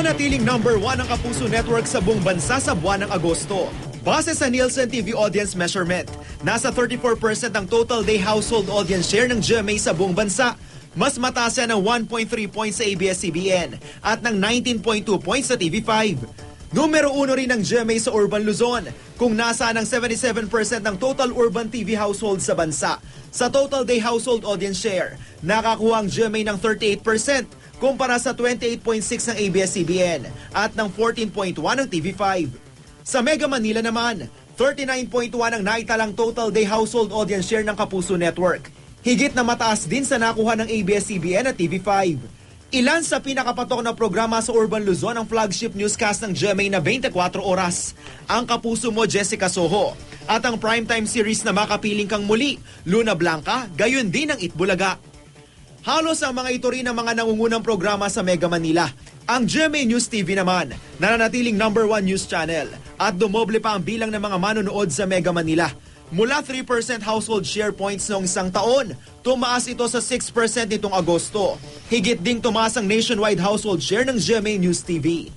Nananatiling number 1 ang Kapuso Network sa buong bansa sa buwan ng Agosto. Base sa Nielsen TV Audience Measurement, nasa 34% ang total day household audience share ng GMA sa buong bansa. Mas mataas yan ng 1.3 points sa ABS-CBN at ng 19.2 points sa TV5. Numero 1 rin ang GMA sa Urban Luzon, kung nasa ng 77% ng total urban TV household sa bansa. Sa total day household audience share, nakakuha ang GMA ng 38%, kumpara sa 28.6 ng ABS-CBN at ng 14.1 ng TV5. Sa Mega Manila naman, 39.1 ang naitalang total day household audience share ng Kapuso Network. Higit na mataas din sa nakuha ng ABS-CBN at TV5. Ilan sa pinakapatok na programa sa Urban Luzon ang flagship newscast ng GMA na 24 oras. Ang Kapuso Mo, Jessica Soho. At ang primetime series na Makapiling Kang Muli, Luna Blanca, gayon din ang Itbulaga. Halos ang mga ito rin ang mga nangungunang programa sa Mega Manila. Ang GMA News TV naman, nananatiling number 1 news channel at dumoble pa ang bilang ng mga manonood sa Mega Manila. Mula 3% household share points noong isang taon, tumaas ito sa 6% nitong Agosto. Higit ding tumaas ang nationwide household share ng GMA News TV.